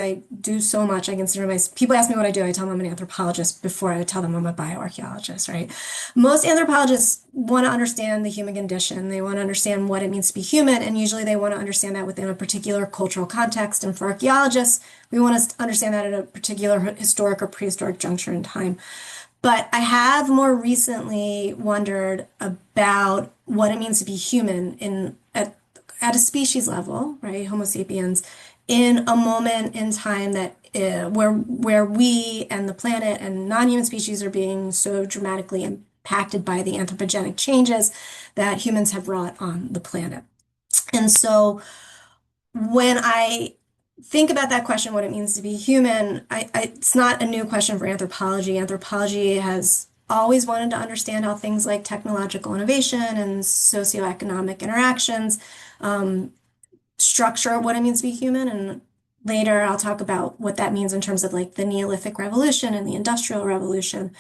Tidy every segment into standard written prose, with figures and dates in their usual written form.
I do so much. I consider myself, people ask me what I do. I tell them I'm an anthropologist before I tell them I'm a bioarchaeologist, right? Most anthropologists want to understand the human condition. They want to understand what it means to be human. And usually they want to understand that within a particular cultural context. And for archaeologists, we want to understand that at a particular historic or prehistoric juncture in time. But I have more recently wondered about what it means to be human at a species level, right? Homo sapiens, in a moment in time that where we and the planet and non-human species are being so dramatically impacted by the anthropogenic changes that humans have wrought on the planet. And so when I think about that question, what it means to be human, it's not a new question for anthropology. Anthropology has always wanted to understand how things like technological innovation and socioeconomic interactions structure what it means to be human. And later I'll talk about what that means in terms of like the Neolithic Revolution and the Industrial Revolution.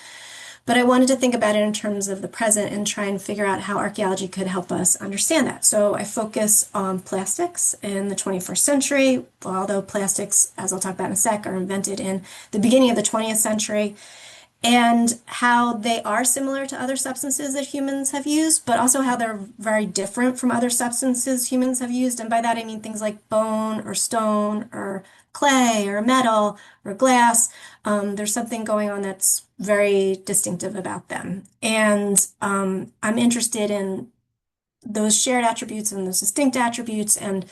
But I wanted to think about it in terms of the present and try and figure out how archaeology could help us understand that. So I focus on plastics in the 21st century, although plastics, as I'll talk about in a sec, are invented in the beginning of the 20th century, and how they are similar to other substances that humans have used, but also how they're very different from other substances humans have used. And by that, I mean things like bone or stone or clay or metal or glass. There's something going on that's very distinctive about them. And I'm interested in those shared attributes and those distinct attributes and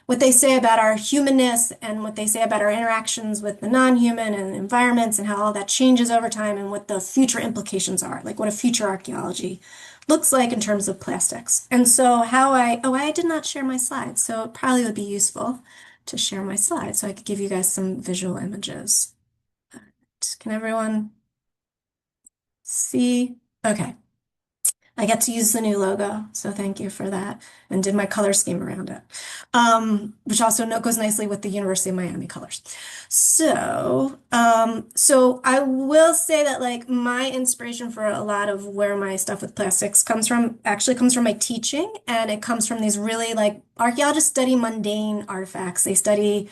what they say about our humanness and what they say about our interactions with the non-human and environments and how all that changes over time and what the future implications are, like what a future archaeology looks like in terms of plastics. And so I did not share my slides, so it probably would be useful to share my slides so I could give you guys some visual images. Can everyone see? Okay. I get to use the new logo, so thank you for that, and did my color scheme around it, which also goes nicely with the University of Miami colors. So I will say that like my inspiration for a lot of where my stuff with plastics actually comes from my teaching, and it comes from these really like archaeologists study mundane artifacts. They study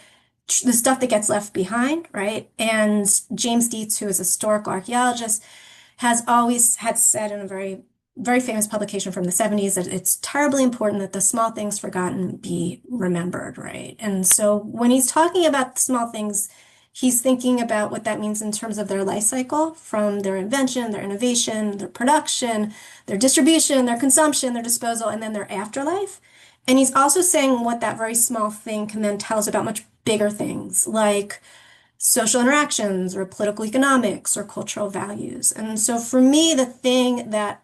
the stuff that gets left behind, right? And James Dietz, who is a historical archaeologist, has always had said in a very famous publication from the 70s that it's terribly important that the small things forgotten be remembered, right? And so when he's talking about small things, he's thinking about what that means in terms of their life cycle, from their invention, their innovation, their production, their distribution, their consumption, their disposal, and then their afterlife. And he's also saying what that very small thing can then tell us about much bigger things, like social interactions or political economics or cultural values. And so for me, the thing that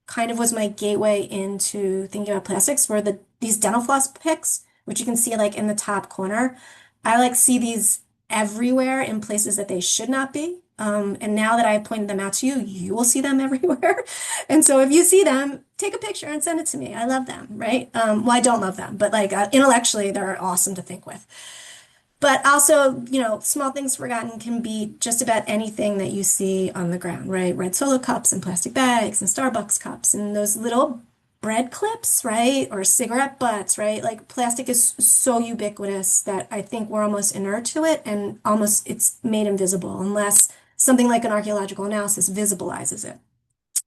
kind of was my gateway into thinking about plastics were these dental floss picks, which you can see like in the top corner. I like see these everywhere in places that they should not be. And now that I've pointed them out to you, you will see them everywhere. And so if you see them, take a picture and send it to me. I love them, right? Well, I don't love them, but like intellectually, they're awesome to think with. But also, small things forgotten can be just about anything that you see on the ground, right? Red Solo cups and plastic bags and Starbucks cups and those little bread clips, right? Or cigarette butts, right? Like plastic is so ubiquitous that I think we're almost inert to it and almost it's made invisible unless something like an archaeological analysis visibilizes it.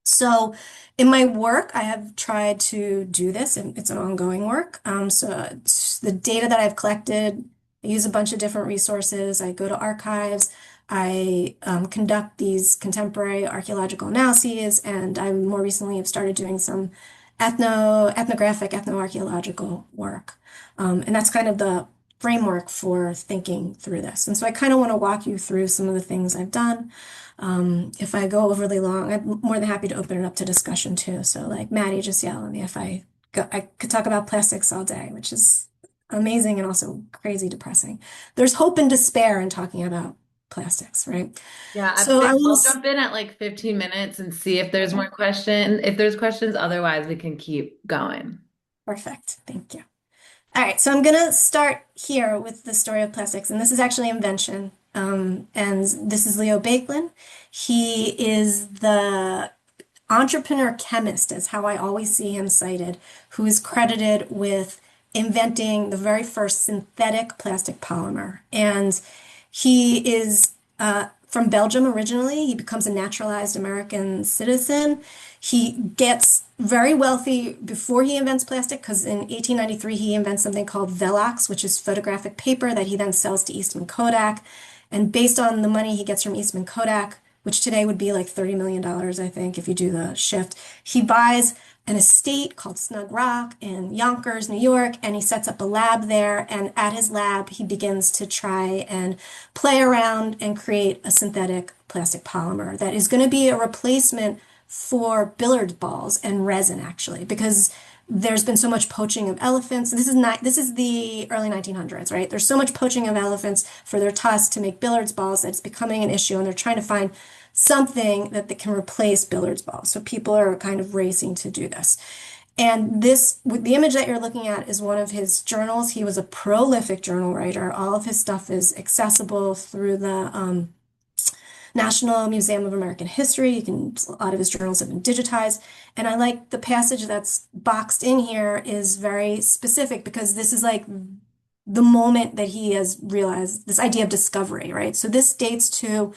So in my work, I have tried to do this, and it's an ongoing work. So the data that I've collected, I use a bunch of different resources. I go to archives. I conduct these contemporary archaeological analyses, and I more recently have started doing some ethnographic, ethnoarchaeological work. And that's kind of the framework for thinking through this. And so I kind of want to walk you through some of the things I've done. If I go overly long, I'm more than happy to open it up to discussion too. So like Maddie, just yell at me if I could talk about plastics all day, which is amazing and also crazy depressing. There's hope and despair in talking about plastics, right? Yeah, So I will, I'll jump in at like 15 minutes and see if there's more question. If there's questions, otherwise we can keep going. perfect. Thank you. All right, so I'm gonna start here with the story of plastics, and this is actually invention. And this is Leo Baekeland. He is the entrepreneur chemist, is how I always see him cited, who is credited with inventing the very first synthetic plastic polymer. And He is from Belgium originally. He becomes a naturalized American citizen. He gets very wealthy before he invents plastic because in 1893 he invents something called Velox, which is photographic paper that he then sells to Eastman Kodak. And based on the money he gets from Eastman Kodak, which today would be like $30 million, I think, if you do the shift, he buys an estate called Snug Rock in Yonkers, New York, and he sets up a lab there. And at his lab, he begins to try and play around and create a synthetic plastic polymer that is going to be a replacement for billiard balls and resin, actually, because there's been so much poaching of elephants. This is the early 1900s, right? There's so much poaching of elephants for their tusks to make billiards balls that it's becoming an issue, and they're trying to find something that they can replace billiards balls. So people are kind of racing to do this. And this, the image that you're looking at is one of his journals. He was a prolific journal writer. All of his stuff is accessible through the National Museum of American History. A lot of his journals have been digitized. And I like the passage that's boxed in here is very specific because this is like the moment that he has realized this idea of discovery, right? So this dates to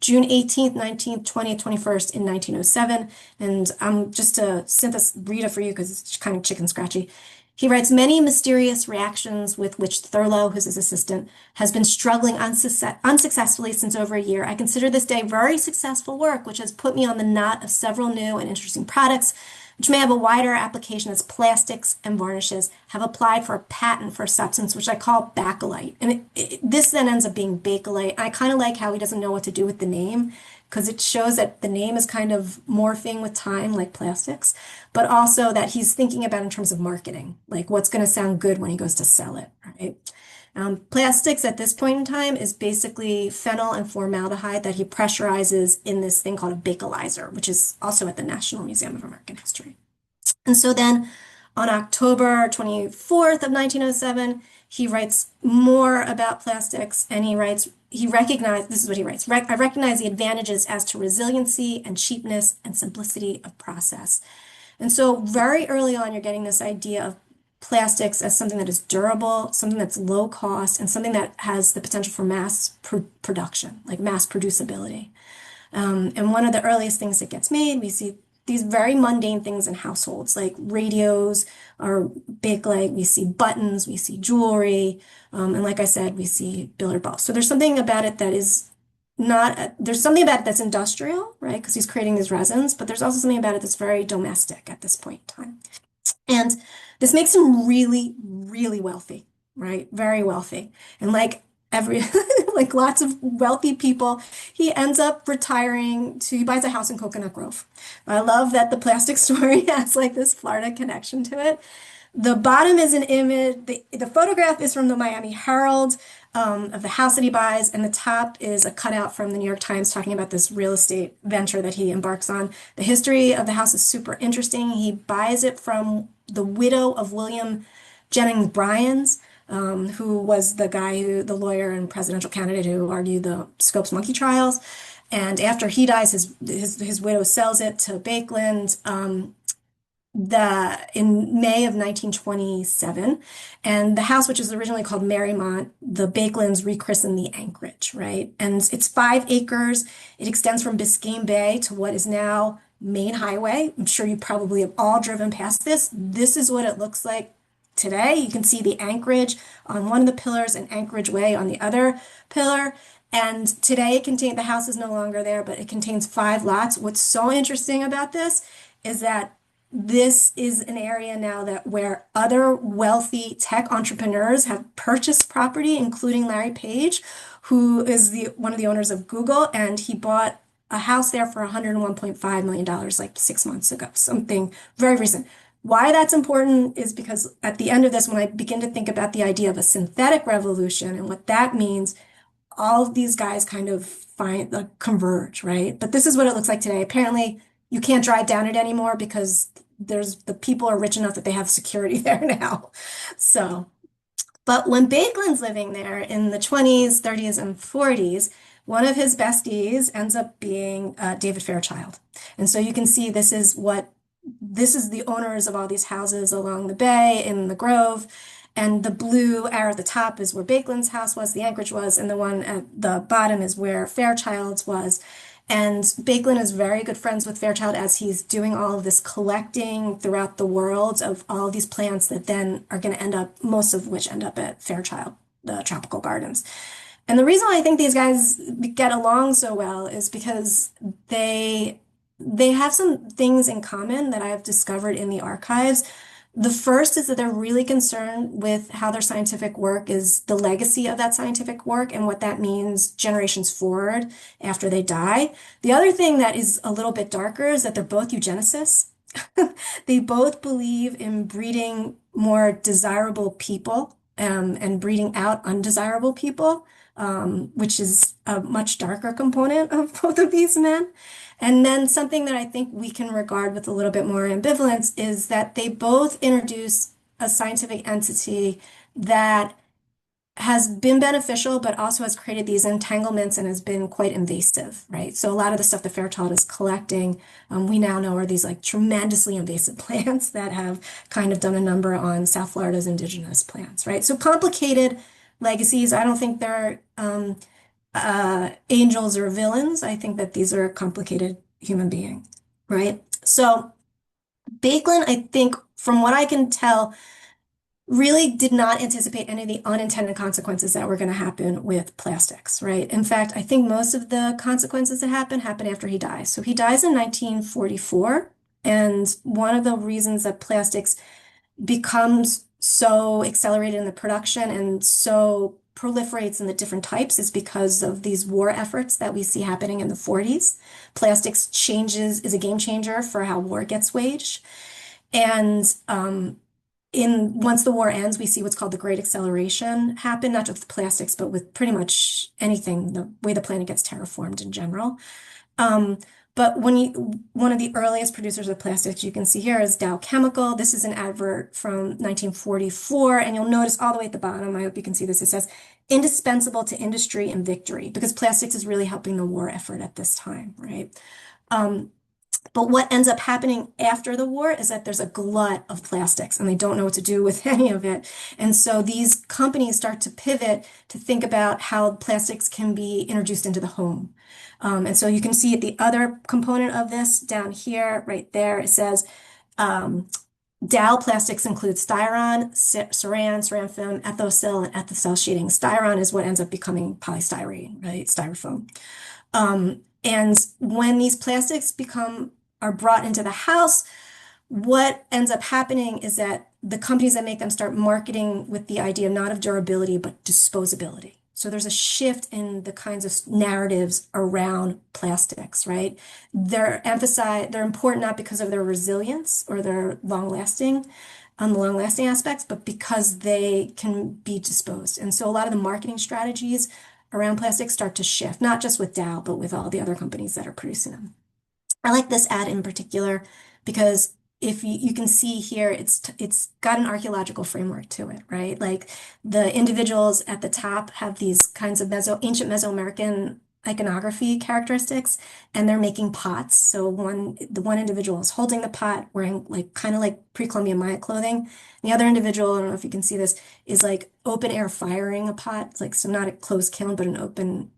June 18th, 19th, 20th, 21st in 1907. And I'm just to read it for you because it's kind of chicken scratchy. He writes many mysterious reactions with which Thurlow, who's his assistant, has been struggling unsuccessfully since over a year. I consider this day very successful work, which has put me on the knot of several new and interesting products, which may have a wider application as plastics and varnishes, have applied for a patent for a substance which I call bakelite. And this then ends up being bakelite. I kind of like how he doesn't know what to do with the name because it shows that the name is kind of morphing with time, like plastics, but also that he's thinking about in terms of marketing, like what's going to sound good when he goes to sell it, right? Plastics at this point in time is basically phenyl and formaldehyde that he pressurizes in this thing called a bakelizer, which is also at the National Museum of American History. And so then on October 24th of 1907, he writes more about plastics and this is what he writes, I recognize the advantages as to resiliency and cheapness and simplicity of process. And so very early on, you're getting this idea of plastics as something that is durable, something that's low cost, and something that has the potential for mass production, like mass producibility. And one of the earliest things that gets made, we see these very mundane things in households, like radios or bakelite. We see buttons, we see jewelry, and like I said, we see billiard balls. So there's something about it that is there's something about it that's industrial, right? Because he's creating these resins, but there's also something about it that's very domestic at this point in time. And this makes him really, really wealthy, right? Very wealthy. And like like lots of wealthy people, he ends up he buys a house in Coconut Grove. I love that the plastic story has like this Florida connection to it. The bottom is an image. The photograph is from the Miami Herald of the house that he buys, and the top is a cutout from the New York Times talking about this real estate venture that he embarks on. The history of the house is super interesting. He buys it from the widow of William Jennings Bryan, who was the lawyer and presidential candidate who argued the Scopes monkey trials. And after he dies, his widow sells it to Bakeland. In May of 1927, and the house, which was originally called Marymount, the Bakelands rechristened the Anchorage, right? And it's 5 acres. It extends from Biscayne Bay to what is now Main Highway. I'm sure you probably have all driven past this. This is what it looks like today. You can see the Anchorage on one of the pillars and Anchorage Way on the other pillar. And today the house is no longer there, but it contains 5 lots. What's so interesting about this is that this is an area now where other wealthy tech entrepreneurs have purchased property, including Larry Page, who is one of the owners of Google, and he bought a house there for $101.5 million like 6 months ago, something very recent. Why that's important is because at the end of this, when I begin to think about the idea of a synthetic revolution and what that means, all of these guys kind of converge, right? But this is what it looks like today. Apparently, you can't drive down it anymore because the people are rich enough that they have security there now. So, but when Bakeland's living there in the 20s, 30s, and 40s, one of his besties ends up being David Fairchild. And so you can see this is the owners of all these houses along the bay in the Grove. And the blue arrow at the top is where Bakeland's house was, the Anchorage was, and the one at the bottom is where Fairchild's was. And Bakeland is very good friends with Fairchild as he's doing all of this collecting throughout the world of all of these plants that then are going to end up, most of which end up at Fairchild, the tropical gardens. And the reason why I think these guys get along so well is because they they have some things in common that I've discovered in the archives. The first is that they're really concerned with how their scientific work is the legacy of that scientific work and what that means generations forward after they die. The other thing that is a little bit darker is that they're both eugenicists. They both believe in breeding more desirable people and breeding out undesirable people, which is a much darker component of both of these men. And then something that I think we can regard with a little bit more ambivalence is that they both introduce a scientific entity that has been beneficial, but also has created these entanglements and has been quite invasive, right? So a lot of the stuff that Fairchild is collecting, we now know are these like tremendously invasive plants that have kind of done a number on South Florida's indigenous plants, right? So complicated legacies. I don't think they're angels or villains. I think that these are complicated human beings, right? So Bakeland, I think, from what I can tell, really did not anticipate any of the unintended consequences that were going to happen with plastics, right? In fact, I think most of the consequences that happen after he dies. So he dies in 1944, and one of the reasons that plastics becomes so accelerated in the production and so proliferates in the different types is because of these war efforts that we see happening in the 40s. Plastics changes is a game changer for how war gets waged. And in once the war ends, we see what's called the Great Acceleration happen, not just with plastics, but with pretty much anything, the way the planet gets terraformed in general. Um, but one of the earliest producers of plastics you can see here is Dow Chemical. This is an advert from 1944, and you'll notice all the way at the bottom, I hope you can see this, it says, indispensable to industry and victory, because plastics is really helping the war effort at this time, right? Um, but what ends up happening after the war is that there's a glut of plastics and they don't know what to do with any of it. And so these companies start to pivot to think about how plastics can be introduced into the home. And so you can see the other component of this down here, right there, it says Dow plastics include styron, saran film, ethosil, and ethicell sheeting. Styron is what ends up becoming polystyrene, right? Styrofoam. And when these plastics are brought into the house, what ends up happening is that the companies that make them start marketing with the idea not of durability, but disposability. So there's a shift in the kinds of narratives around plastics, right? They're important not because of their resilience or their the long lasting aspects, but because they can be disposed. And so a lot of the marketing strategies around plastics start to shift, not just with Dow, but with all the other companies that are producing them. I like this ad in particular because if you can see here, it's got an archaeological framework to it, right? Like the individuals at the top have these kinds of ancient Mesoamerican iconography characteristics, and they're making pots. So the one individual is holding the pot, wearing like kind of like pre-Columbian Maya clothing. The other individual, I don't know if you can see this, is like open air firing a pot. It's like so not a closed kiln, but an open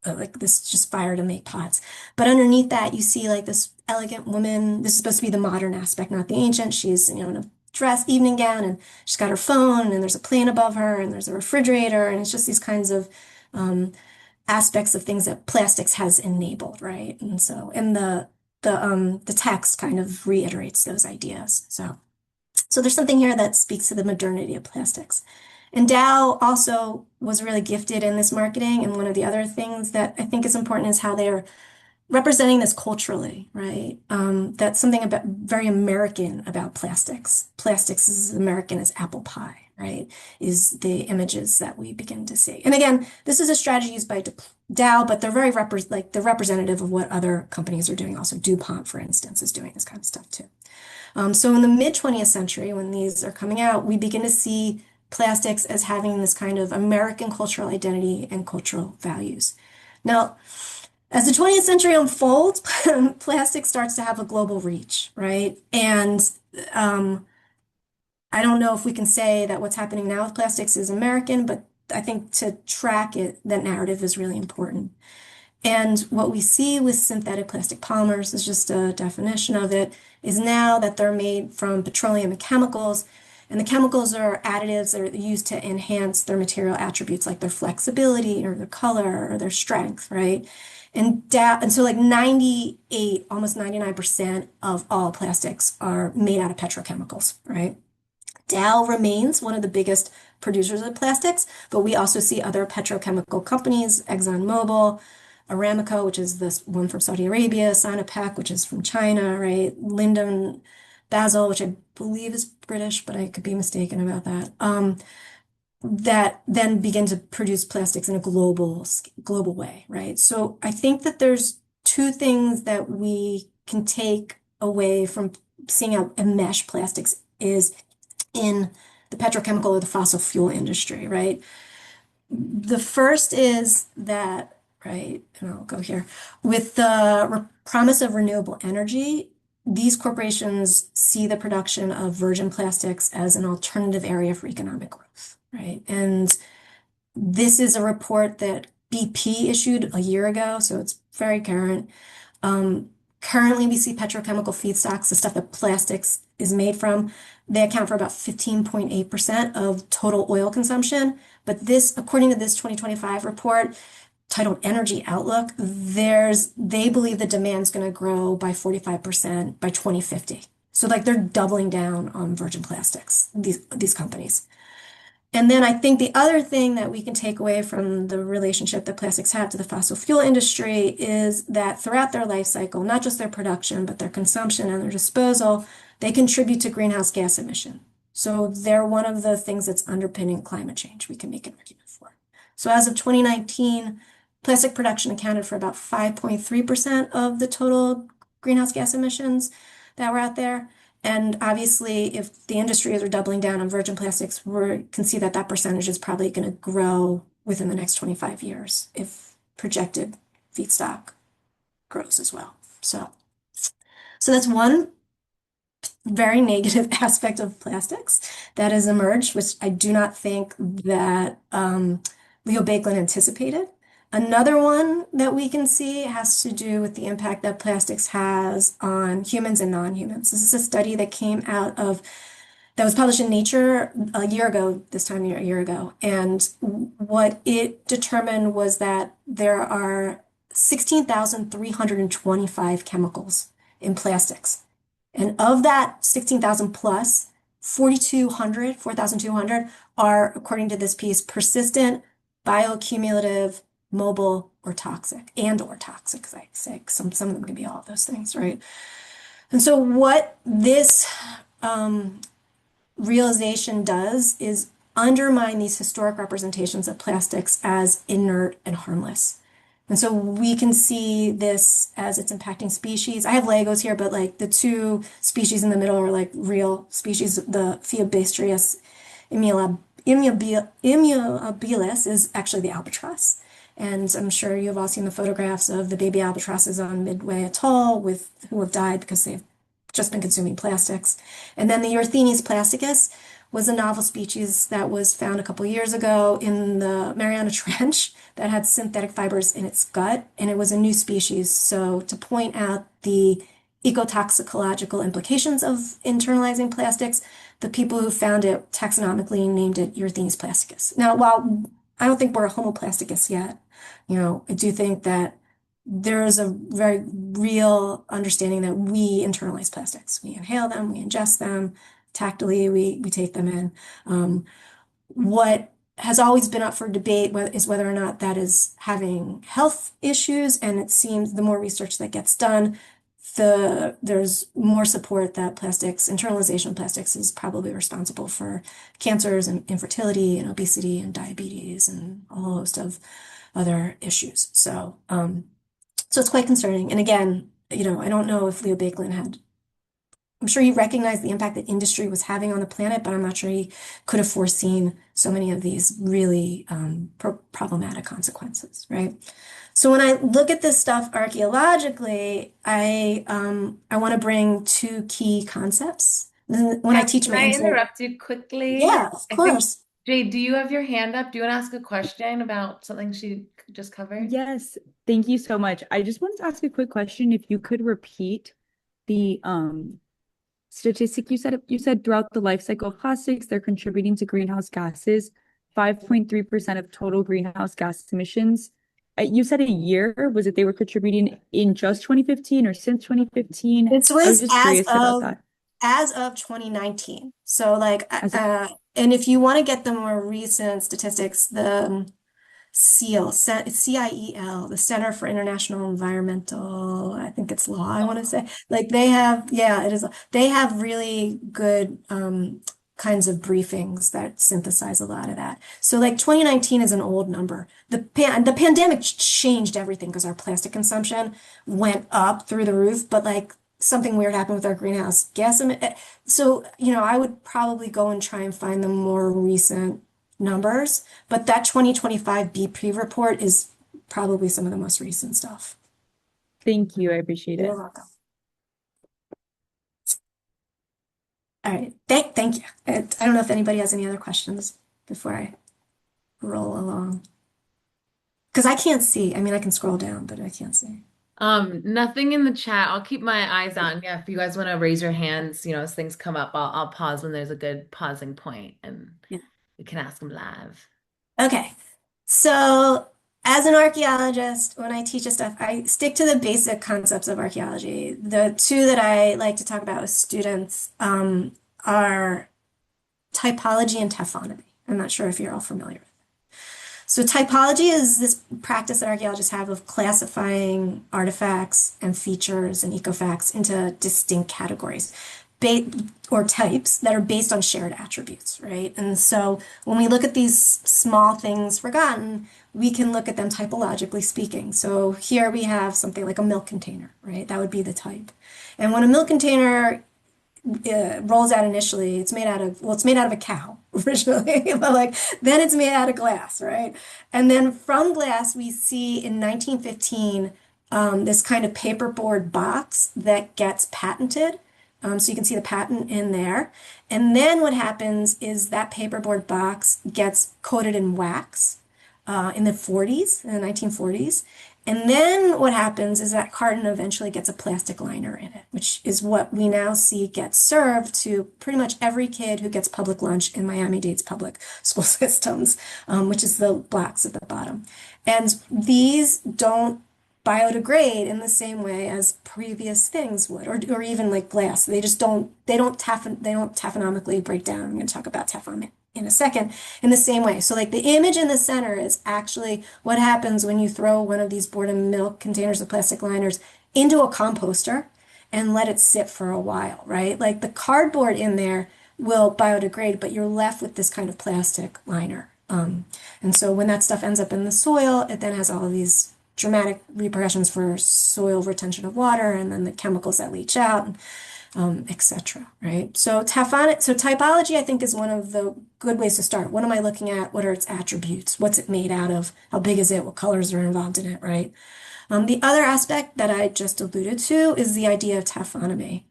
like this just fire to make pots. But underneath that, you see like this elegant woman. This is supposed to be the modern aspect, not the ancient. She's, in a dress, evening gown, and she's got her phone, and there's a plane above her, and there's a refrigerator, and it's just these kinds of aspects of things that plastics has enabled, right? And so, and the text kind of reiterates those ideas. So there's something here that speaks to the modernity of plastics. And Dow also was really gifted in this marketing. And one of the other things that I think is important is how they're representing this culturally, right? That's something about very American about plastics. Plastics is as American as apple pie, right? Is the images that we begin to see. And again, this is a strategy used by Dow, but they're very they're representative of what other companies are doing. Also, DuPont, for instance, is doing this kind of stuff too. So in the mid 20th century, when these are coming out, we begin to see plastics as having this kind of American cultural identity and cultural values. Now, as the 20th century unfolds, plastic starts to have a global reach, right? And I don't know if we can say that what's happening now with plastics is American, but I think to track it, that narrative is really important. And what we see with synthetic plastic polymers is just a definition of it, is now that they're made from petroleum and chemicals, and the chemicals are additives that are used to enhance their material attributes like their flexibility or their color or their strength, right? And so like 98, almost 99% of all plastics are made out of petrochemicals, right? Dow remains one of the biggest producers of plastics, but we also see other petrochemical companies, ExxonMobil, Aramco, which is this one from Saudi Arabia, Sinopec, which is from China, right? Lyndon Basil, which I believe is British, but I could be mistaken about that. That then begin to produce plastics in a global way, right? So I think that there's two things that we can take away from seeing a mesh plastics is in the petrochemical or the fossil fuel industry, right? The first is that, right, and I'll go here, with the promise of renewable energy, these corporations see the production of virgin plastics as an alternative area for economic growth, right? And this is a report that BP issued a year ago, so it's very current. Currently, we see petrochemical feedstocks, the stuff that plastics is made from, they account for about 15.8% of total oil consumption. But this, according to this 2025 report titled Energy Outlook, they believe the demand's going to grow by 45% by 2050. So like they're doubling down on virgin plastics, these companies. And then I think the other thing that we can take away from the relationship that plastics have to the fossil fuel industry is that throughout their life cycle, not just their production, but their consumption and their disposal, they contribute to greenhouse gas emission. So they're one of the things that's underpinning climate change, we can make an argument for. So as of 2019, plastic production accounted for about 5.3% of the total greenhouse gas emissions that were out there. And obviously, if the industries are doubling down on virgin plastics, we can see that that percentage is probably going to grow within the next 25 years if projected feedstock grows as well. So that's one very negative aspect of plastics that has emerged, which I do not think that Leo Baekeland anticipated. Another one that we can see has to do with the impact that plastics has on humans and non-humans. This is a study that came out of that was published in Nature a year ago, this time a year ago. And what it determined was that there are 16,325 chemicals in plastics. And of that 16,000 plus, 4,200 are, according to this piece, persistent, bioaccumulative, mobile, or toxic, or toxic, as I say. Some of them can be all of those things, right? And so what this realization does is undermine these historic representations of plastics as inert and harmless. And so we can see this as it's impacting species. I have Legos here, but like the two species in the middle are like real species. The Phoebestrius immuabilis is actually the albatross. And I'm sure you've all seen the photographs of the baby albatrosses on Midway Atoll who have died because they've just been consuming plastics. And then the Erythenes plasticus was a novel species that was found a couple years ago in the Mariana Trench that had synthetic fibers in its gut, and it was a new species. So to point out the ecotoxicological implications of internalizing plastics, the people who found it taxonomically named it Erythenes plasticus. Now, while I don't think we're a Homo plasticus yet, I do think that there is a very real understanding that we internalize plastics. We inhale them, we ingest them, tactily, we take them in. What has always been up for debate is whether or not that is having health issues, and it seems the more research that gets done, there's more support that internalization of plastics is probably responsible for cancers and infertility and obesity and diabetes and a whole host of other issues. So it's quite concerning. And again, I don't know if Leo Baekeland I'm sure he recognized the impact that industry was having on the planet, but I'm not sure he could have foreseen so many of these really problematic consequences, right? So when I look at this stuff archaeologically, I want to bring two key concepts When I teach Can my I intro. interrupt you quickly? Yeah, of I think, course. Jay, do you have your hand up? Do you want to ask a question about something she just covered? Yes, thank you so much. I just wanted to ask a quick question. If you could repeat the statistic you said throughout the life cycle of plastics, they're contributing to greenhouse gases, 5.3% of total greenhouse gas emissions. You said a year. Was it they were contributing in just 2015 or since 2015? This I was was just curious about that. as of 2019. So like As a, and if you want to get the more recent statistics, the CIEL, CIEL, the Center for International Environmental, I think it's law, I want to say. Like they have, yeah, it is. They have really good kinds of briefings that synthesize a lot of that. So like 2019 is an old number. The pandemic changed everything because our plastic consumption went up through the roof, but like something weird happened with our greenhouse gas So, I would probably go and try and find the more recent numbers, but that 2025 BP report is probably some of the most recent stuff. thank you. I appreciate You're it. welcome. All right. Thank you. I don't know if anybody has any other questions before I roll along. Because I can't see. I mean, I can scroll down, but I can't see. Nothing in the chat. I'll keep my eyes on. Yeah, if you guys want to raise your hands, as things come up, I'll pause when there's a good pausing point and Yeah. we can ask them live. Okay. So, as an archaeologist, when I teach this stuff, I stick to the basic concepts of archaeology. The two that I like to talk about with students are typology and taphonomy. I'm not sure if you're all familiar. So typology is this practice that archaeologists have of classifying artifacts and features and ecofacts into distinct categories or types that are based on shared attributes, right? And so when we look at these small things forgotten, we can look at them typologically speaking. So here we have something like a milk container, right? That would be the type. And when a milk container rolls out initially, it's made out of a cow originally, but like then it's made out of glass, right? And then from glass, we see in 1915 this kind of paperboard box that gets patented. So you can see the patent in there. And then what happens is that paperboard box gets coated in wax in the 40s, in the 1940s. And then what happens is that carton eventually gets a plastic liner in it, which is what we now see gets served to pretty much every kid who gets public lunch in Miami-Dade's public school systems, which is the blocks at the bottom. And these don't biodegrade in the same way as previous things would, or even like glass. They don't taphonomically break down. I'm going to talk about taphonomy in a second in the same way. So like the image in the center is actually what happens when you throw one of these boredom milk containers with plastic liners into a composter and let it sit for a while, right? Like the cardboard in there will biodegrade, but you're left with this kind of plastic liner. And so when that stuff ends up in the soil, it then has all of these dramatic repercussions for soil retention of water and then the chemicals that leach out, etc. Right? So typology, I think, is one of the good ways to start. What am I looking at? What are its attributes? What's it made out of? How big is it? What colors are involved in it? Right? The other aspect that I just alluded to is the idea of taphonomy.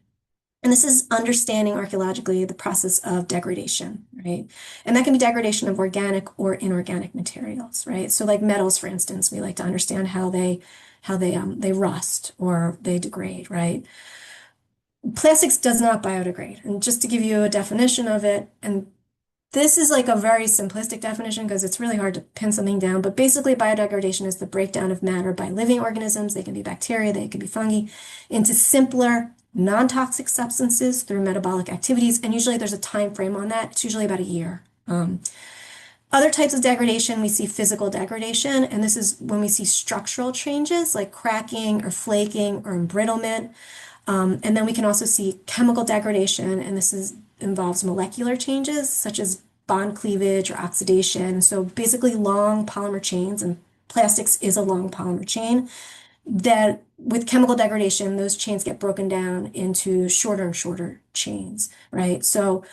And this is understanding archaeologically the process of degradation, right? And that can be degradation of organic or inorganic materials, right? So like metals, for instance, we like to understand how they rust or they degrade, right? Plastics does not biodegrade. And just to give you a definition of it, and this is like a very simplistic definition because it's really hard to pin something down, but basically biodegradation is the breakdown of matter by living organisms, they can be bacteria, they can be fungi, into simpler, non-toxic substances through metabolic activities, and usually there's a time frame on that. It's usually about a year. Other types of degradation, we see physical degradation, and this is when we see structural changes like cracking or flaking or embrittlement. And then we can also see chemical degradation, and involves molecular changes such as bond cleavage or oxidation. So basically long polymer chains, and plastics is a long polymer chain, that with chemical degradation, those chains get broken down into shorter and shorter chains, right? So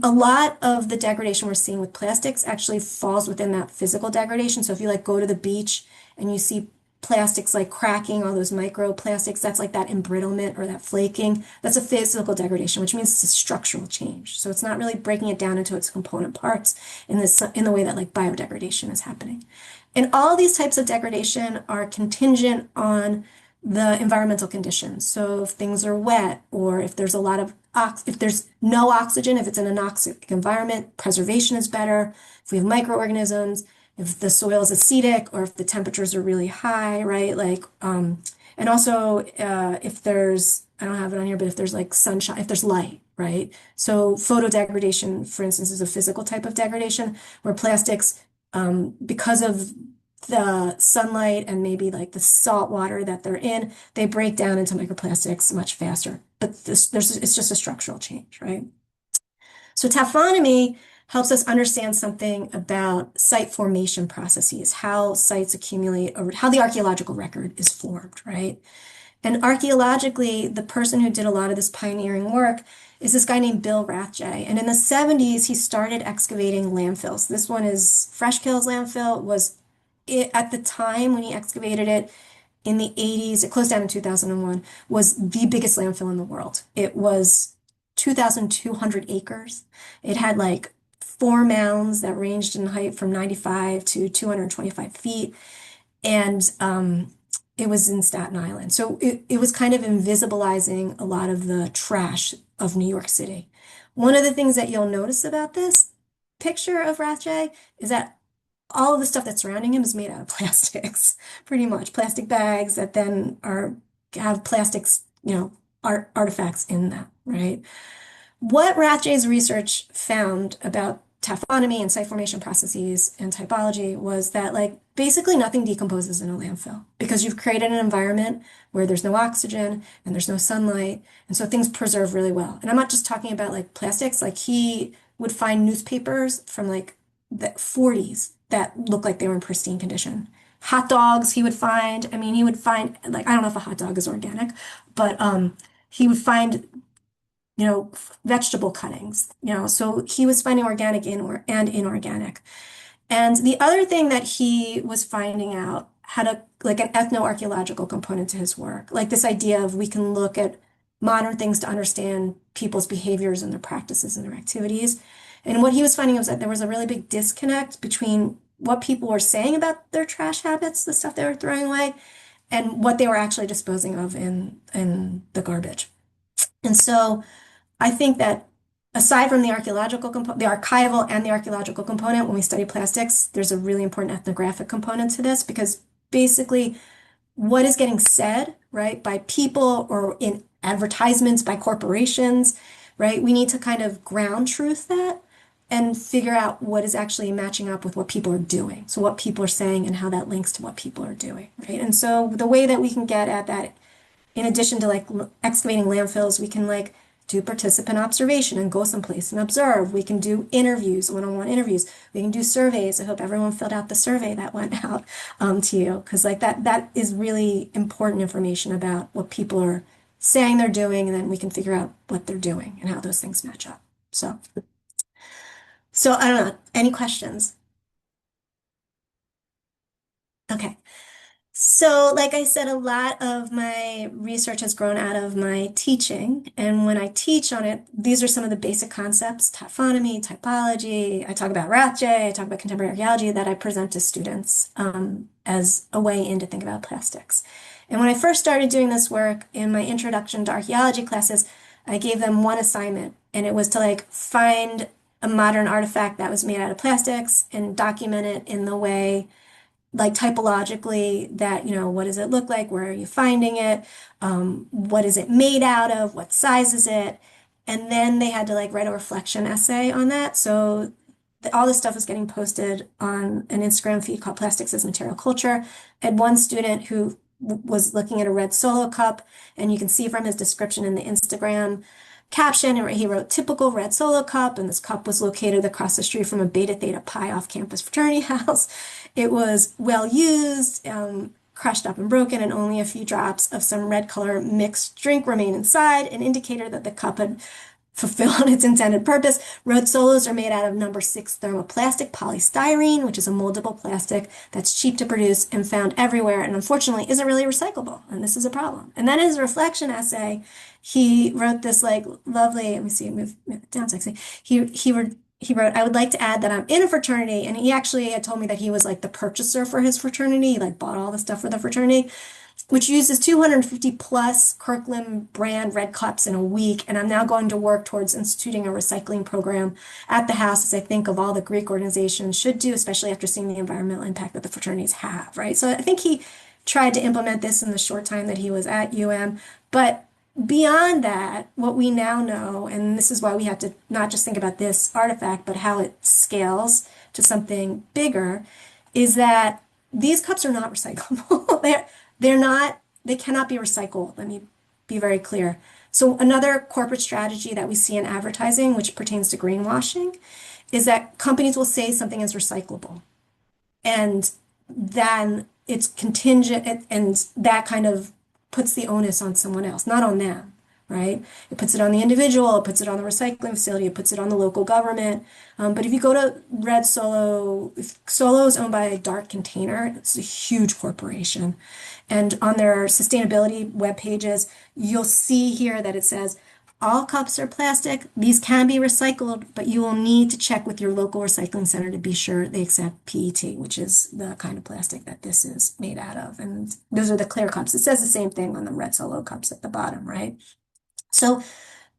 a lot of the degradation we're seeing with plastics actually falls within that physical degradation. So if you like go to the beach and you see plastics like cracking, all those microplastics, that's like that embrittlement or that flaking. That's a physical degradation, which means it's a structural change. So it's not really breaking it down into its component parts in the way that like biodegradation is happening. And all these types of degradation are contingent on the environmental conditions. So if things are wet, or if there's a lot of if there's no oxygen, if it's in an anoxic environment, preservation is better. If we have microorganisms, if the soil is acidic, or if the temperatures are really high, right? Like, and also if there's, I don't have it on here, but if there's like sunshine, if there's light, right? So photodegradation, for instance, is a physical type of degradation where plastics, because of the sunlight and maybe like the salt water that they're in, they break down into microplastics much faster. But it's just a structural change, right? So taphonomy helps us understand something about site formation processes, how sites accumulate, or how the archaeological record is formed, right? And archaeologically, the person who did a lot of this pioneering work is this guy named Bill Rathje. And in the 70s, he started excavating landfills. This one is Fresh Kills landfill, was it, at the time when he excavated it in the 80s, it closed down in 2001, was the biggest landfill in the world. It was 2,200 acres. It had like 4 mounds that ranged in height from 95 to 225 feet. And it was in Staten Island. So it was kind of invisibilizing a lot of the trash of New York City. One of the things that you'll notice about this picture of Rathje is that all of the stuff that's surrounding him is made out of plastics, pretty much plastic bags that then have plastics, artifacts in them, right? What Rathje's research found about taphonomy and site formation processes and typology was that like basically nothing decomposes in a landfill because you've created an environment where there's no oxygen and there's no sunlight, and so things preserve really well. And I'm not just talking about like plastics, like he would find newspapers from like the 40s that look like they were in pristine condition. Hot dogs he would find. I mean, he would find, like, I don't know if a hot dog is organic, but he would find, vegetable cuttings, so he was finding organic and inorganic. And the other thing that he was finding out had like an ethno-archaeological component to his work, like this idea of we can look at modern things to understand people's behaviors and their practices and their activities. And what he was finding was that there was a really big disconnect between what people were saying about their trash habits, the stuff they were throwing away, and what they were actually disposing of in the garbage. And so I think that aside from the archaeological component, the archival and the archaeological component, when we study plastics, there's a really important ethnographic component to this because basically what is getting said, right, by people or in advertisements by corporations, right? We need to kind of ground truth that and figure out what is actually matching up with what people are doing. So what people are saying and how that links to what people are doing, right? And so the way that we can get at that, in addition to like excavating landfills, we can like do participant observation and go someplace and observe. We can do interviews, one-on-one interviews. We can do surveys. I hope everyone filled out the survey that went out to you, because like that is really important information about what people are saying they're doing, and then we can figure out what they're doing and how those things match up. So I don't know. Any questions? Okay. So, like I said, a lot of my research has grown out of my teaching. And when I teach on it, these are some of the basic concepts, taphonomy, typology. I talk about Rathje, I talk about contemporary archaeology that I present to students as a way in to think about plastics. And when I first started doing this work in my introduction to archaeology classes, I gave them one assignment, and it was to like find a modern artifact that was made out of plastics and document it in the way like typologically that, what does it look like? Where are you finding it? What is it made out of? What size is it? And then they had to like write a reflection essay on that. So all this stuff was getting posted on an Instagram feed called Plastics as Material Culture. I had one student who was looking at a red Solo cup, and you can see from his description in the Instagram caption, he wrote typical red Solo cup, and this cup was located across the street from a Beta Theta Pi off-campus fraternity house. It was well used, crushed up and broken, and only a few drops of some red color mixed drink remain inside, an indicator that the cup had fulfill its intended purpose. Road solos are made out of number 6 thermoplastic polystyrene, which is a moldable plastic that's cheap to produce and found everywhere, and unfortunately isn't really recyclable. And this is a problem. And then in his reflection essay, he wrote this like lovely, let me see, move it down sexy. He wrote, I would like to add that I'm in a fraternity, and he actually had told me that he was like the purchaser for his fraternity. He like bought all the stuff for the fraternity, which uses 250 plus Kirkland brand red cups in a week. And I'm now going to work towards instituting a recycling program at the house, as I think of all the Greek organizations should do, especially after seeing the environmental impact that the fraternities have, right? So I think he tried to implement this in the short time that he was at UM. But beyond that, what we now know, and this is why we have to not just think about this artifact, but how it scales to something bigger, is that these cups are not recyclable. They're not, they cannot be recycled. Let me be very clear. So another corporate strategy that we see in advertising, which pertains to greenwashing, is that companies will say something is recyclable. And then it's contingent, and that kind of puts the onus on someone else, not on them, right? It puts it on the individual, it puts it on the recycling facility, it puts it on the local government. But if you go to Red Solo, Solo is owned by a Dark Container. It's a huge corporation. And on their sustainability web pages, you'll see here that it says, all cups are plastic. These can be recycled, but you will need to check with your local recycling center to be sure they accept PET, which is the kind of plastic that this is made out of. And those are the clear cups. It says the same thing on the Red Solo cups at the bottom, right? So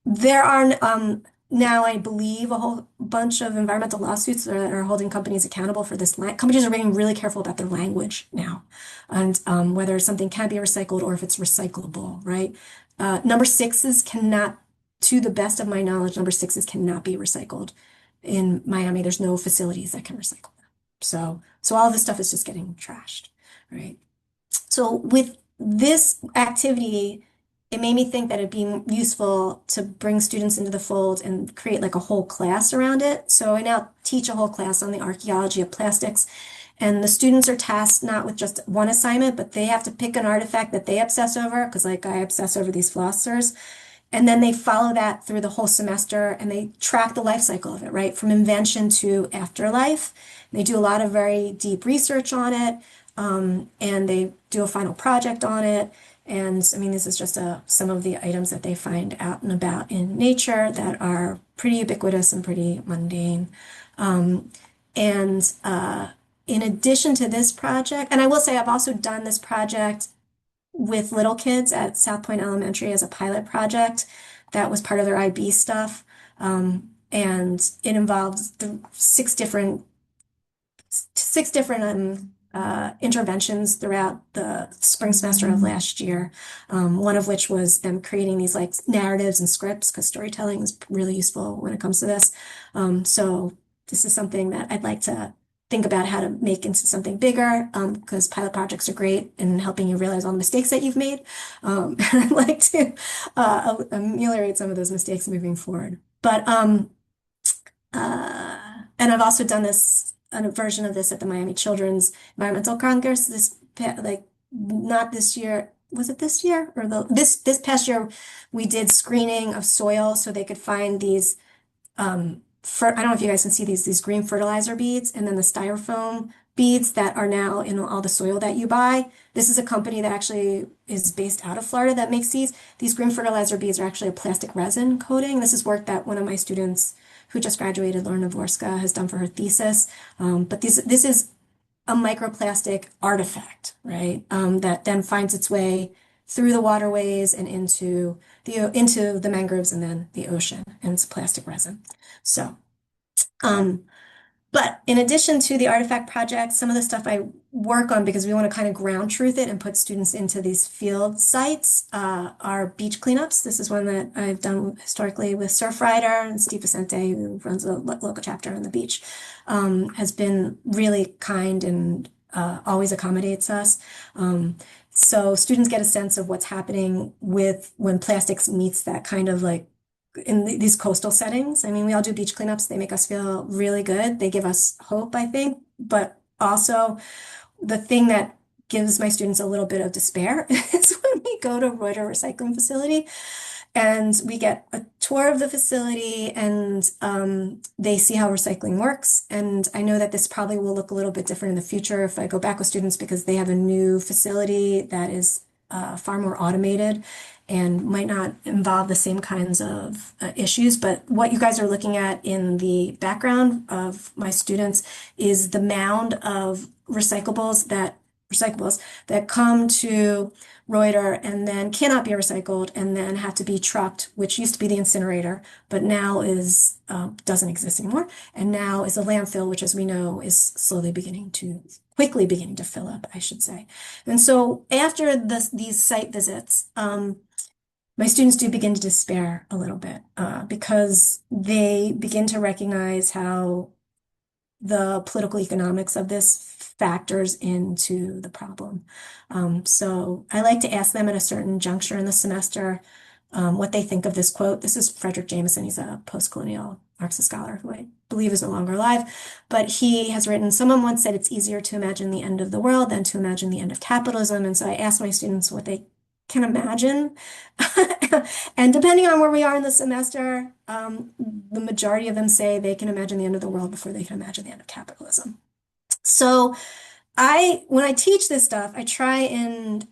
there are now, I believe, a whole bunch of environmental lawsuits that are holding companies accountable for this. Companies are being really careful about their language now, and whether something can be recycled or if it's recyclable, right? Number sixes cannot, to the best of my knowledge, number sixes cannot be recycled in Miami. There's no facilities that can recycle them. So all of this stuff is just getting trashed, right? So with this activity, it made me think that it'd be useful to bring students into the fold and create like a whole class around it. So I now teach a whole class on the archaeology of plastics, and the students are tasked not with just one assignment, but they have to pick an artifact that they obsess over, because like I obsess over these flossers. And then they follow that through the whole semester, and they track the life cycle of it, right? From invention to afterlife. They do a lot of very deep research on it, and they do a final project on it. And I mean, this is just some of the items that they find out and about in nature that are pretty ubiquitous and pretty mundane. And in addition to this project, and I will say I've also done this project with little kids at South Point Elementary as a pilot project that was part of their IB stuff. And it involved six different interventions throughout the spring semester of last year. One of which was them creating these like narratives and scripts, because storytelling is really useful when it comes to this. So this is something that I'd like to think about how to make into something bigger, because pilot projects are great in helping you realize all the mistakes that you've made. I'd like to ameliorate some of those mistakes moving forward. But and I've also done a version of this at the Miami Children's Environmental Congress. Not this year. Was it this year or this past year? We did screening of soil so they could find these. I don't know if you guys can see these green fertilizer beads, and then the styrofoam beads that are now in all the soil that you buy. This is a company that actually is based out of Florida that makes these. These green fertilizer beads are actually a plastic resin coating. This is work that one of my students who just graduated, Lorna Vorska, has done for her thesis. But this is a microplastic artifact, right? That then finds its way through the waterways and into the mangroves and then the ocean, and it's plastic resin. So, but in addition to the artifact project, some of the stuff I work on, because we want to kind of ground truth it and put students into these field sites, are beach cleanups. This is one that I've done historically with Surfrider, and Steve Vicente, who runs a local chapter on the beach, has been really kind and always accommodates us. So students get a sense of what's happening when plastics meets that kind of like in these coastal settings. I mean, we all do beach cleanups. They make us feel really good. They give us hope, I think. But also the thing that gives my students a little bit of despair is when we go to Reuter Recycling Facility and we get a tour of the facility and they see how recycling works. And I know that this probably will look a little bit different in the future if I go back with students because they have a new facility that is far more automated and might not involve the same kinds of issues. But what you guys are looking at in the background of my students is the mound of recyclables that come to Reuter and then cannot be recycled and then have to be trucked, which used to be the incinerator, but now is doesn't exist anymore, and now is a landfill, which, as we know, is quickly beginning to fill up, I should say. And so after these site visits, my students do begin to despair a little bit because they begin to recognize how the political economics of this factors into the problem. So I like to ask them at a certain juncture in the semester what they think of this quote. This is Frederick Jameson. He's a post-colonial Marxist scholar who I believe is no longer alive, but he has written, someone once said it's easier to imagine the end of the world than to imagine the end of capitalism. And so I asked my students what they can imagine. And depending on where we are in the semester, the majority of them say they can imagine the end of the world before they can imagine the end of capitalism. So when I teach this stuff, I try and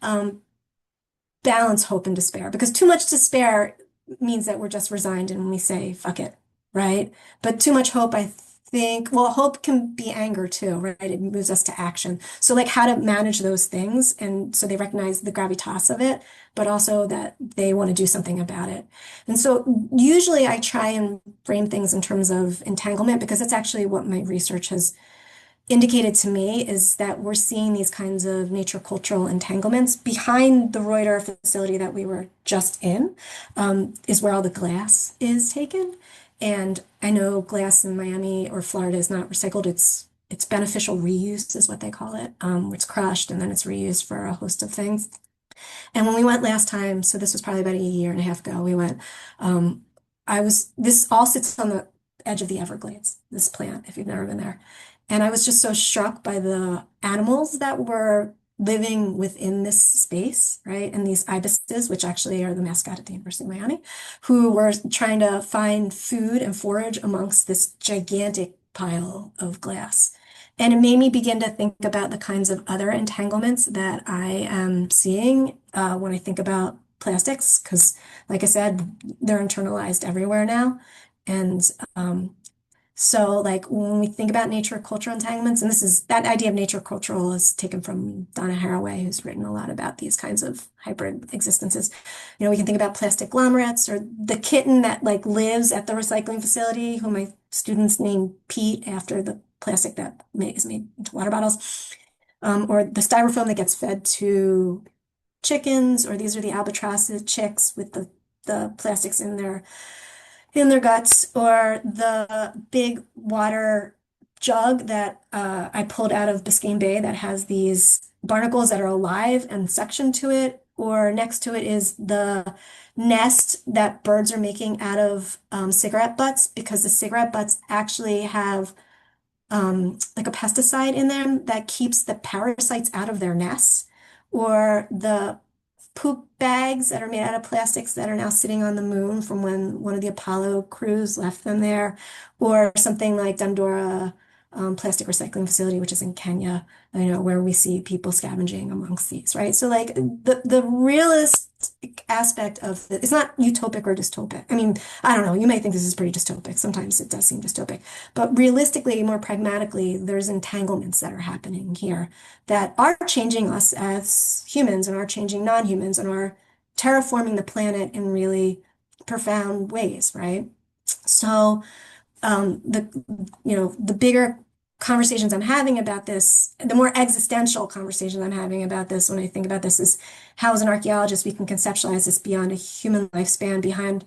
balance hope and despair because too much despair means that we're just resigned and we say, fuck it, right? But too much hope, I think, well, hope can be anger too, right? It moves us to action. So like how to manage those things. And so they recognize the gravitas of it, but also that they want to do something about it. And so usually I try and frame things in terms of entanglement because that's actually what my research has indicated to me is that we're seeing these kinds of nature cultural entanglements behind the Reuter facility that we were just in, is where all the glass is taken. And I know glass in Miami or Florida is not recycled. It's beneficial reuse is what they call it. It's crushed and then it's reused for a host of things. And when we went last time, so this was probably about a year and a half ago, we went, this all sits on the edge of the Everglades, this plant, if you've never been there. And I was just so struck by the animals that were living within this space, right? And these ibises, which actually are the mascot at the University of Miami, who were trying to find food and forage amongst this gigantic pile of glass. And it made me begin to think about the kinds of other entanglements that I am seeing when I think about plastics, because like I said, they're internalized everywhere now. And so like when we think about nature cultural entanglements, and that idea of nature cultural is taken from Donna Haraway, who's written a lot about these kinds of hybrid existences. You know, we can think about plastic glomerates or the kitten that like lives at the recycling facility, who my students named Pete after the plastic that is made into water bottles, or the styrofoam that gets fed to chickens, or these are the albatross chicks with the plastics in their guts, or the big water jug that I pulled out of Biscayne Bay that has these barnacles that are alive and suction to it, or next to it is the nest that birds are making out of cigarette butts, because the cigarette butts actually have like a pesticide in them that keeps the parasites out of their nests, or the poop bags that are made out of plastics that are now sitting on the moon from when one of the Apollo crews left them there, or something like Dandora Plastic Recycling Facility, which is in Kenya, you know, where we see people scavenging amongst these, right? So like the realistic aspect of it, it's not utopic or dystopic. I mean, I don't know, you may think this is pretty dystopic. Sometimes it does seem dystopic, but realistically, more pragmatically, there's entanglements that are happening here that are changing us as humans and are changing non-humans and are terraforming the planet in really profound ways, right? So the bigger conversations I'm having about this, the more existential conversations I'm having about this when I think about this is how as an archaeologist we can conceptualize this beyond a human lifespan,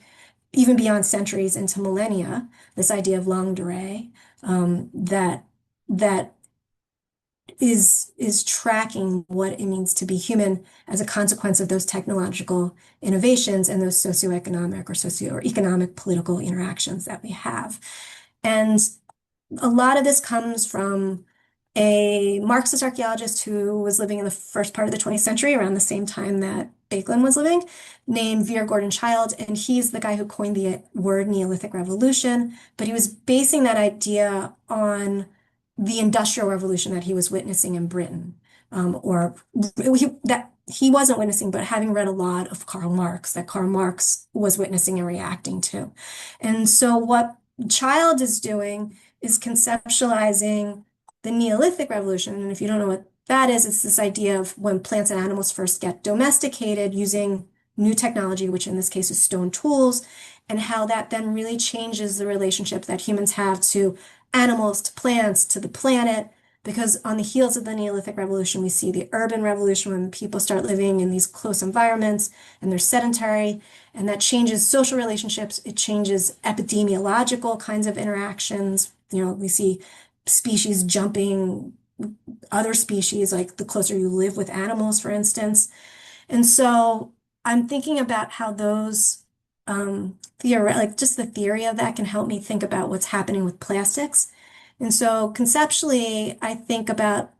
even beyond centuries into millennia, this idea of longue durée, that is tracking what it means to be human as a consequence of those technological innovations and those socioeconomic or economic political interactions that we have. And a lot of this comes from a Marxist archaeologist who was living in the first part of the 20th century, around the same time that Baekeland was living, named Vera Gordon Childe, and he's the guy who coined the word Neolithic Revolution. But he was basing that idea on the Industrial Revolution that he was witnessing in Britain, or that he wasn't witnessing, but having read a lot of Karl Marx, that Karl Marx was witnessing and reacting to. And so what Childe is doing is conceptualizing the Neolithic Revolution. And if you don't know what that is, it's this idea of when plants and animals first get domesticated using new technology, which in this case is stone tools, and how that then really changes the relationship that humans have to animals, to plants, to the planet. Because on the heels of the Neolithic Revolution, we see the urban revolution when people start living in these close environments and they're sedentary, and that changes social relationships. It changes epidemiological kinds of interactions. We see species jumping other species, like the closer you live with animals, for instance. And so I'm thinking about how those like just the theory of that can help me think about what's happening with plastics. And so conceptually, I think about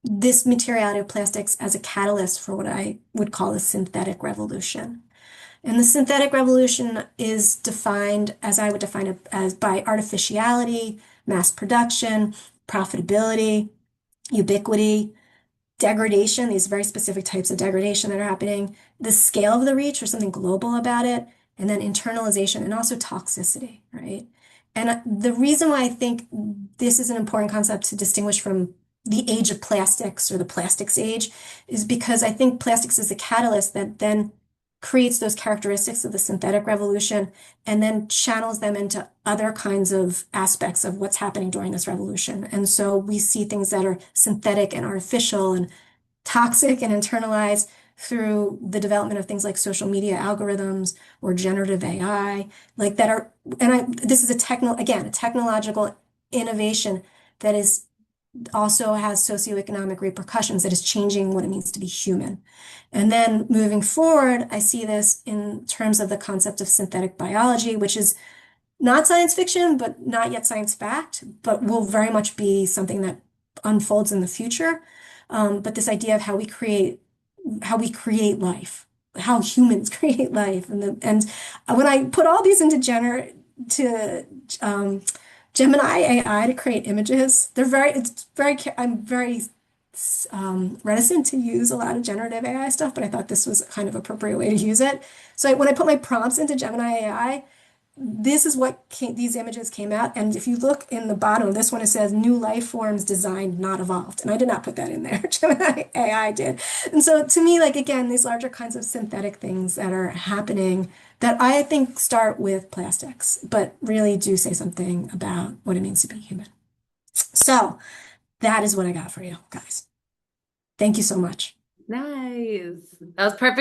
this materiality of plastics as a catalyst for what I would call a synthetic revolution. And the synthetic revolution is defined, as I would define it, as by artificiality, mass production, profitability, ubiquity, degradation, these very specific types of degradation that are happening, the scale of the reach or something global about it, and then internalization and also toxicity, right? And the reason why I think this is an important concept to distinguish from the age of plastics or the plastics age is because I think plastics is the catalyst that then creates those characteristics of the synthetic revolution and then channels them into other kinds of aspects of what's happening during this revolution. And so we see things that are synthetic and artificial and toxic and internalized through the development of things like social media algorithms or generative AI, like that are, this is a technological innovation that is also has socioeconomic repercussions that is changing what it means to be human. And then moving forward, I see this in terms of the concept of synthetic biology, which is not science fiction, but not yet science fact, but will very much be something that unfolds in the future. But this idea of how we create life, how humans create life, and when I put all these into Gemini AI to create images, I'm very reticent to use a lot of generative AI stuff, but I thought this was a kind of appropriate way to use it. So when I put my prompts into Gemini AI, this is these images came out. And if you look in the bottom of this one, it says new life forms designed, not evolved. And I did not put that in there. Gemini AI did. And so to me, like, again, these larger kinds of synthetic things that are happening that I think start with plastics, but really do say something about what it means to be human. So that is what I got for you guys. Thank you so much. Nice. That was perfect.